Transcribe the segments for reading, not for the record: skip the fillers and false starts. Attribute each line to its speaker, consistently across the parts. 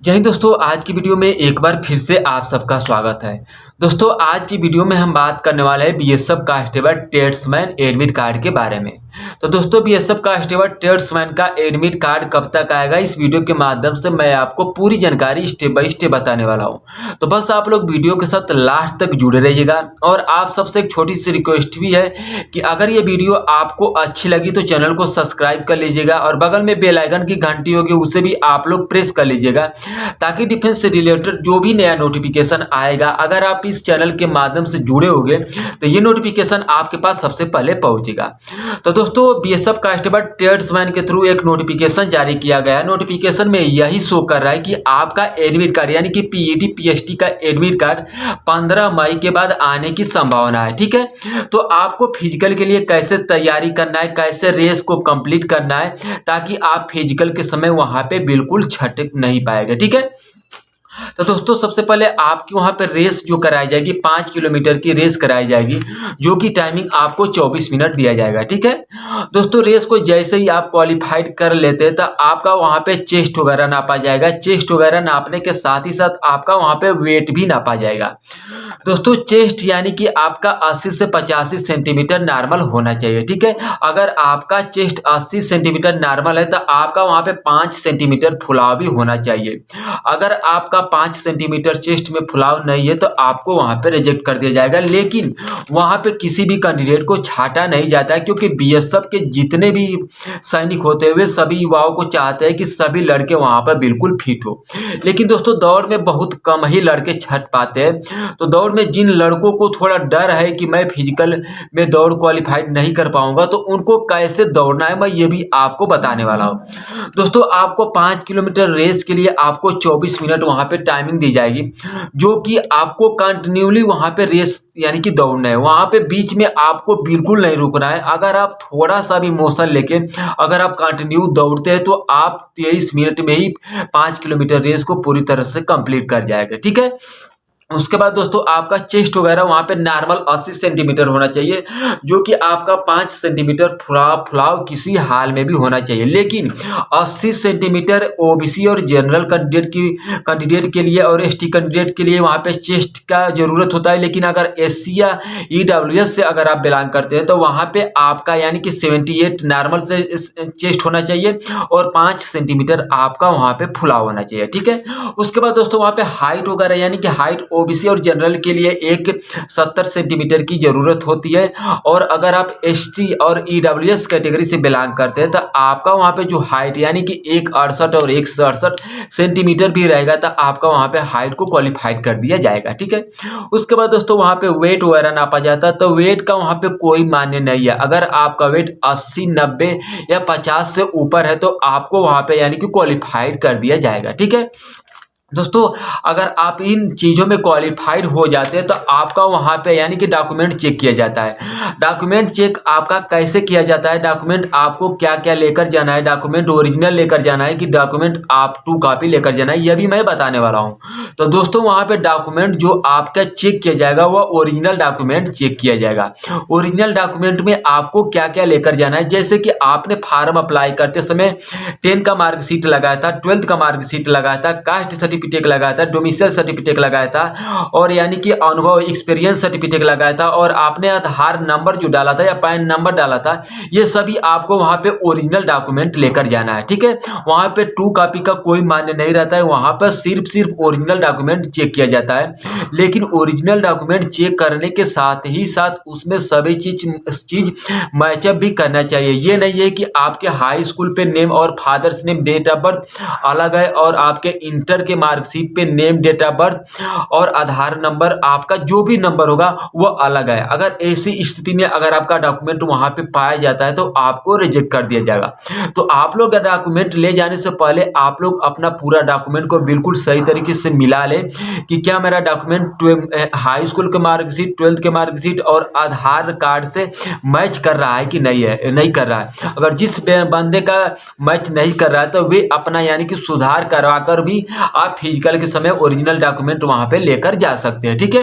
Speaker 1: जय हिंद दोस्तों, आज की वीडियो में एक बार फिर से आप सबका स्वागत है। दोस्तों, आज की वीडियो में हम बात करने वाले हैं BSF constable tradesman admit card के बारे में। तो दोस्तों, बीएसएफ कांस्टेबल ट्रेड्समैन का एडमिट कार्ड कब तक आएगा, इस वीडियो के माध्यम से मैं आपको पूरी जानकारी स्टेप बाय स्टेप बताने वाला हूं। तो बस आप लोग वीडियो के साथ लास्ट तक जुड़े रहिएगा। और आप सबसे एक छोटी सी रिक्वेस्ट भी है कि अगर ये वीडियो आपको अच्छी लगी तो चैनल को सब्सक्राइब कर लीजिएगा और बगल में बेल आइकन की घंटी होगी उसे भी आप लोग प्रेस कर लीजिएगा, ताकि डिफेंस से रिलेटेड जो भी नया नोटिफिकेशन आएगा, अगर आप इस चैनल के माध्यम से जुड़े होंगे तो ये नोटिफिकेशन आपके पास सबसे पहले पहुंचेगा। तो दोस्तों, बीएसएफ कांस्टेबल ट्रेड्समैन के थ्रू एक नोटिफिकेशन जारी किया गया है। नोटिफिकेशन में यही शो कर रहा है कि आपका एडमिट कार्ड यानी कि पीईटी पीएसटी का एडमिट कार्ड 15 मई के बाद आने की संभावना है। ठीक है, तो आपको फिजिकल के लिए कैसे तैयारी करना है, कैसे रेस को कंप्लीट करना है, ताकि आप फिजिकल के समय वहां पे बिल्कुल छटक नहीं पाएंगे। ठीक है, तो दोस्तों सबसे पहले आपकी वहां पर रेस जो कराई जाएगी 5 किलोमीटर की रेस कराई जाएगी, जो कि टाइमिंग आपको 24 मिनट दिया जाएगा। ठीक है दोस्तों, रेस को जैसे ही आप क्वालिफाइड कर लेते हैं तो आपका वहां पे चेस्ट वगैरह नापा जाएगा। चेस्ट वगैरह नापने के साथ ही साथ आपका वहां पे वेट भी नापा जाएगा। दोस्तों, चेस्ट यानी कि आपका 80 से 85 सेंटीमीटर नॉर्मल होना चाहिए। ठीक है, अगर आपका चेस्ट 80 सेंटीमीटर नॉर्मल है तो आपका वहां पे 5 सेंटीमीटर फुलाव भी होना चाहिए। अगर आपका 5 सेंटीमीटर चेस्ट में फुलाव नहीं है तो आपको वहां पे रिजेक्ट कर दिया जाएगा। लेकिन वहां पे किसी भी कैंडिडेट को छाटा नहीं जाता है, क्योंकि बीएसएफ के जितने भी सैनिक होते हुए सभी युवाओं को चाहते हैं कि सभी लड़के वहां पर बिल्कुल फिट हो। लेकिन दोस्तों, दौड़ में बहुत कम ही लड़के छट पाते हैं। तो दौड़ में जिन लड़कों को थोड़ा डर है कि मैं फिजिकल में दौड़ क्वालिफाइड नहीं कर पाऊंगा, तो उनको कैसे दौड़ना है मैं ये भी आपको बताने वाला हूं। दोस्तों, आपको 5 किलोमीटर रेस के लिए आपको 24 मिनट वहां पे टाइमिंग दी जाएगी, जो कि आपको कंटिन्यूली वहां पे रेस यानी कि दौड़ना है। वहां पे बीच में आपको बिल्कुल नहीं रुकना है। अगर आप थोड़ा सा भी मोशन लेके अगर आप कंटिन्यू दौड़ते हैं तो आप 23 मिनट में ही 5 किलोमीटर रेस को पूरी तरह से कंप्लीट कर जाएगा। ठीक है, उसके बाद दोस्तों, आपका चेस्ट वगैरह वहां पे नॉर्मल 80 सेंटीमीटर होना चाहिए, जो कि आपका 5 सेंटीमीटर फुलाव किसी हाल में भी होना चाहिए। लेकिन 80 सेंटीमीटर ओबीसी और जनरल कैंडिडेट के लिए और एसटी कैंडिडेट के लिए वहां पे चेस्ट का जरूरत होता है। लेकिन अगर एससी या ईडब्ल्यूएस से अगर आप बिलोंग करते हैं तो वहां पे आपका यानी कि 78 नॉर्मल से चेस्ट होना चाहिए और 5 सेंटीमीटर आपका वहां पे फुलाव होना चाहिए। ठीक है, उसके बाद दोस्तों, वहां पे हाइट वगैरह यानी कि हाइट ओबीसी और जनरल के लिए एक 70 सेंटीमीटर की जरूरत होती है। और अगर आप एसटी और ईडब्ल्यूएस कैटेगरी से बिलोंग करते हैं तो आपका वहां पे जो हाइट यानी कि 168 और 168 सेंटीमीटर भी रहेगा तो आपका वहां पे हाइट को क्वालिफाइड कर दिया जाएगा। ठीक है, उसके बाद दोस्तों, वहां पे वेट वगैरह नापा जाता है। तो वेट का वहां पे कोई मान्य नहीं है। अगर आपका वेट 80, 90 या 50 से ऊपर है तो आपको वहां पे यानी कि क्वालिफाइड कर दिया जाएगा। ठीक है दोस्तों, अगर आप इन चीज़ों में क्वालिफाइड हो जाते हैं तो आपका वहाँ पे यानी कि डॉक्यूमेंट चेक किया जाता है। डॉक्यूमेंट चेक आपका कैसे किया जाता है, डॉक्यूमेंट आपको क्या क्या लेकर जाना है, डॉक्यूमेंट ओरिजिनल लेकर जाना है कि डॉक्यूमेंट आप 2 कॉपी लेकर जाना है, यह भी मैं बताने वाला हूँ। तो दोस्तों, वहाँ पे डॉक्यूमेंट जो आपका चेक किया जाएगा वह ओरिजिनल डॉक्यूमेंट चेक किया जाएगा। ओरिजिनल डॉक्यूमेंट में आपको क्या क्या लेकर जाना है, जैसे कि आपने फॉर्म अप्लाई करते समय 10 का मार्कशीट लगाया था, 12th का मार्कशीट लगाया था, कास्ट सर्टिफिकेट लगाया था, डोमिसाइल सर्टिफिकेट लगाया था, और यानी कि अनुभव एक्सपीरियंस सर्टिफिकेट लगाया था, और आपने आधार नंबर जो डाला था या पैन नंबर डाला था, ये सभी आपको वहां पे ओरिजिनल डॉक्यूमेंट लेकर जाना है। ठीक है, वहां पे 2 कॉपी का कोई मान्य नहीं रहता है। वहां पर सिर्फ ओरिजिनल डॉक्यूमेंट चेक किया जाता है। लेकिन ओरिजिनल डॉक्यूमेंट चेक करने के साथ ही साथ उसमें सभी चीज मैचअप भी करना चाहिए। ये नहीं है कि आपके हाई स्कूल पे नेम और father's name, date of birth अलग है, और आपके इंटर के मार्कशीट पे नेम, डेट ऑफ बर्थ और आधार नंबर, आपका जो भी नंबर होगा वो अलग है। अगर ऐसी स्थिति में अगर आपका डॉक्यूमेंट वहां पे पाया जाता है तो आपको रिजेक्ट कर दिया जाएगा। तो आप लोग डॉक्यूमेंट ले जाने से पहले आप लोग अपना पूरा डॉक्यूमेंट को बिल्कुल सही तरीके से मिला ले कि क्या मेरा डॉक्यूमेंट हाई स्कूल के मार्कशीट, 12th के मार्कशीट और आधार कार्ड से मैच कर रहा है कि नहीं कर रहा है। अगर जिस बंदे का मैच नहीं कर रहा है तो वे अपना यानी कि सुधार करवा कर भी आप फिजिकल के समय ओरिजिनल डॉक्यूमेंट वहां पे लेकर जा सकते हैं। ठीक है,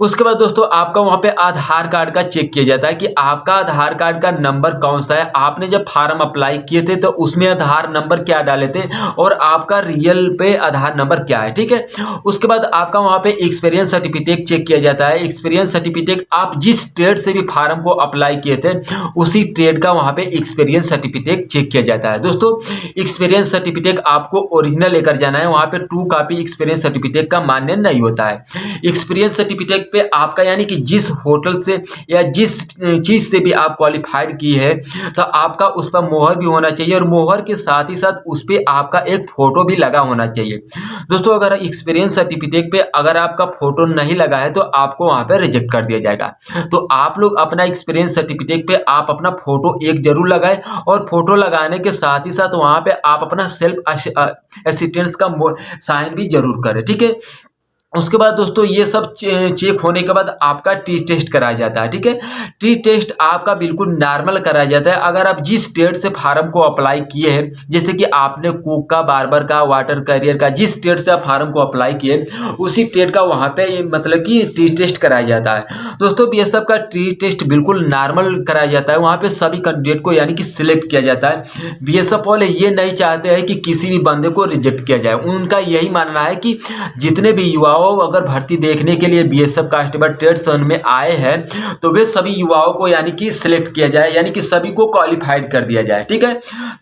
Speaker 1: उसके बाद दोस्तों आपका वहाँ पे आधार कार्ड का चेक किया जाता है कि आपका आधार कार्ड का नंबर कौन सा है। आपने जब फार्म अप्लाई किए थे तो उसमें आधार नंबर क्या डाले थे और आपका रियल पे आधार नंबर क्या है, ठीक है। उसके बाद आपका वहाँ पे एक्सपीरियंस सर्टिफिकेट चेक किया जाता है। एक्सपीरियंस सर्टिफिकेट आप जिस ट्रेड से भी फार्म को अप्लाई किए थे उसी ट्रेड का वहाँ पे एक्सपीरियंस सर्टिफिकेट चेक किया जाता है। दोस्तों एक्सपीरियंस सर्टिफिकेट आपको ओरिजिनल लेकर जाना है, वहाँ पे ट्रू कॉपी एक्सपीरियंस सर्टिफिकेट का मान्य नहीं होता है। एक्सपीरियंस सर्टिफिकेट पे आपका यानी कि जिस होटल से या जिस चीज से भी आप क्वालिफाइड की है तो आपका उस पर मोहर भी होना चाहिए और मोहर के साथ ही साथ उस पर आपका एक फोटो भी लगा होना चाहिए। दोस्तों अगर एक्सपीरियंस सर्टिफिकेट पे अगर आपका फोटो नहीं लगा है तो आपको वहां पे रिजेक्ट कर दिया जाएगा। तो आप लोग अपना एक्सपीरियंस सर्टिफिकेट पे आप अपना फोटो एक जरूर लगाए और फोटो लगाने के साथ ही साथ वहां पे आप अपना सेल्फ असिस्टेंस का साइन भी जरूर करें, ठीक है। उसके बाद दोस्तों ये सब चेक होने के बाद आपका टी टेस्ट कराया जाता है, ठीक है। टी टेस्ट आपका बिल्कुल नॉर्मल कराया जाता है। अगर आप जिस स्टेट से फार्म को अप्लाई किए हैं, जैसे कि आपने कुक का, बार्बर का, वाटर कैरियर का, जिस स्टेट से आप फार्म को अप्लाई किए उसी स्टेट का वहाँ पे मतलब कि टी टेस्ट कराया जाता है। दोस्तों बीएसएफ का टी टेस्ट बिल्कुल नॉर्मल कराया जाता है। वहाँ पे सभी कैंडिडेट को यानी कि सिलेक्ट किया जाता है। बीएसएफ वाले ये नहीं चाहते हैं कि किसी भी बंदे को रिजेक्ट किया जाए। उनका यही मानना है कि जितने भी युवा अगर भर्ती देखने के लिए बीएसएफ कांस्टेबल ट्रेड्स में आए हैं तो वे सभी युवाओं को यानी कि सिलेक्ट किया जाए, यानी कि सभी को क्वालिफाइड कर दिया जाए, ठीक है।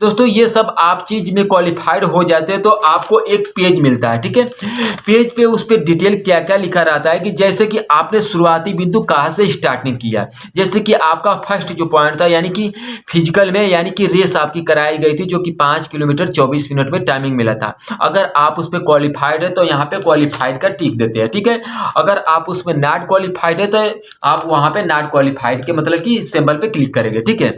Speaker 1: दोस्तों ये सब आप चीज में क्वालिफाइड हो जाते हैं तो आपको एक पेज मिलता है, ठीक है। पेज पे उस पर डिटेल क्या क्या लिखा रहता है कि जैसे कि आपने शुरुआती बिंदु कहाँ से स्टार्टिंग किया। जैसे कि आपका फर्स्ट जो पॉइंट था यानी कि फिजिकल में यानी कि रेस आपकी कराई गई थी जो कि 5 किलोमीटर 24 मिनट में टाइमिंग मिला था। अगर आप उस पर क्वालिफाइड है तो यहाँ पे क्वालिफाइड का टिक देते हैं, ठीक है। अगर आप उसमें नॉट क्वालिफाइड है तो आप वहां पे नॉट क्वालिफाइड के मतलब कि सिंबल पे क्लिक करेंगे, ठीक है।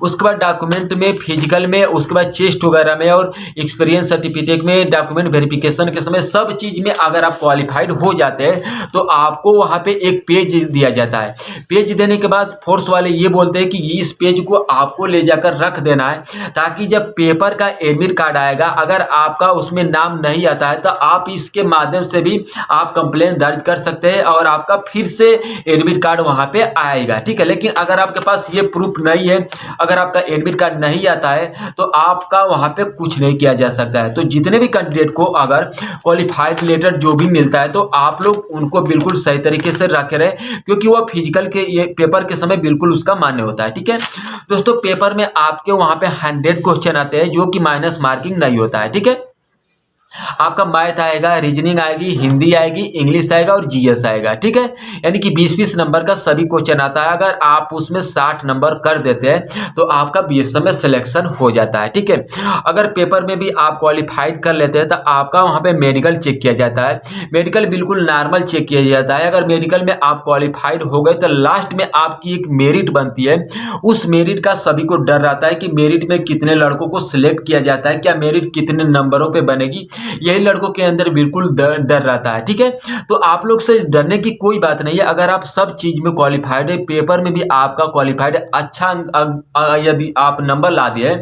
Speaker 1: उसके बाद डॉक्यूमेंट में, फिजिकल में, उसके बाद चेस्ट वगैरह में और एक्सपीरियंस सर्टिफिकेट में, डॉक्यूमेंट वेरिफिकेशन के समय सब चीज में अगर आप क्वालिफाइड हो जाते हैं तो आपको वहां पे एक पेज दिया जाता है। पेज देने के बाद फोर्स वाले ये बोलते हैं कि इस पेज को आपको ले जाकर रख देना है ताकि जब पेपर का एडमिट कार्ड आएगा अगर आपका उसमें नाम नहीं आता है तो आप इसके माध्यम से भी आप कंप्लेन दर्ज कर सकते हैं और आपका फिर से एडमिट कार्ड वहां पे आएगा, ठीक है। लेकिन अगर आपके पास ये प्रूफ नहीं है, अगर आपका एडमिट कार्ड नहीं आता है तो आपका वहां पे कुछ नहीं किया जा सकता है। तो जितने भी कैंडिडेट को अगर क्वालिफाइड लेटर जो भी मिलता है तो आप लोग उनको बिल्कुल सही तरीके से रख रहे क्योंकि वह फिजिकल के ये पेपर के समय बिल्कुल उसका मान्य होता है, ठीक है। दोस्तों पेपर में आपके वहां पे 100 क्वेश्चन आते हैं जो कि माइनस मार्किंग नहीं होता है, ठीक है। आपका मैथ आएगा, रीजनिंग आएगी, हिंदी आएगी, इंग्लिश आएगा और जीएस आएगा, ठीक है। यानी कि 20-20 नंबर का सभी क्वेश्चन आता है। अगर आप उसमें 60 नंबर कर देते हैं तो आपका बीएसएफ में सिलेक्शन हो जाता है, ठीक है। अगर पेपर में भी आप क्वालिफाइड कर लेते हैं तो आपका वहाँ पे मेडिकल चेक किया जाता है। मेडिकल बिल्कुल नॉर्मल चेक किया जाता है। अगर मेडिकल में आप क्वालिफाइड हो गए तो लास्ट में आपकी एक मेरिट बनती है। उस मेरिट का सभी को डर रहता है कि मेरिट में कितने लड़कों को सिलेक्ट किया जाता है, क्या मेरिट कितने नंबरों पर बनेगी, यही लड़कों के अंदर बिल्कुल डर रहता है, ठीक है। तो आप लोग से डरने की कोई बात नहीं है। अगर आप सब चीज में क्वालिफाइड है, पेपर में भी आपका क्वालिफाइड अच्छा यदि आप नंबर ला दिए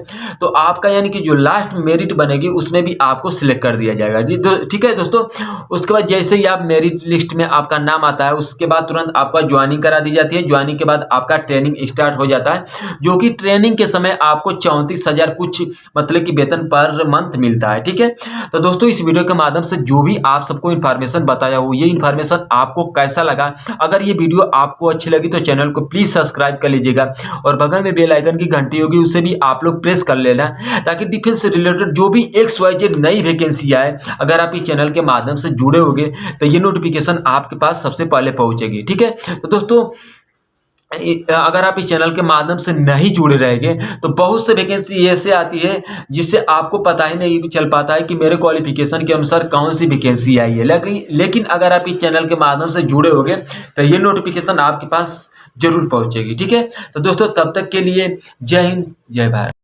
Speaker 1: तो आपका यानी कि जो लास्ट मेरिट बनेगी उसमें भी आपको सिलेक्ट कर दिया जाएगा, ठीक है दोस्तों। उसके बाद जैसे ही आप मेरिट लिस्ट में आपका नाम आता है उसके बाद तुरंत आपका ज्वाइनिंग करा दी जाती है। ज्वाइनिंग के बाद आपका ट्रेनिंग स्टार्ट हो जाता है जो कि ट्रेनिंग के समय आपको 34,000 कुछ मतलब कि वेतन पर मंथ मिलता है, ठीक है। तो दोस्तों इस वीडियो के माध्यम से जो भी आप सबको इन्फॉर्मेशन बताया हो, ये इन्फॉर्मेशन आपको कैसा लगा? अगर ये वीडियो आपको अच्छी लगी तो चैनल को प्लीज सब्सक्राइब कर लीजिएगा और बगल में बेल आइकन की घंटी होगी उसे भी आप लोग प्रेस कर लेना ताकि डिफेंस से रिलेटेड जो भी XYZ नई वैकेंसी आए अगर आप इस चैनल के माध्यम से जुड़े होंगे तो ये नोटिफिकेशन आपके पास सबसे पहले पहुंचेगी, ठीक है। तो दोस्तों अगर आप इस चैनल के माध्यम से नहीं जुड़े रहेंगे तो बहुत से वैकेंसी ऐसे आती है जिससे आपको पता ही नहीं चल पाता है कि मेरे क्वालिफिकेशन के अनुसार कौन सी वैकेंसी आई है। लेकिन अगर आप इस चैनल के माध्यम से जुड़े होंगे तो ये नोटिफिकेशन आपके पास जरूर पहुंचेगी, ठीक है। तो दोस्तों तब तक के लिए जय हिंद, जय भारत।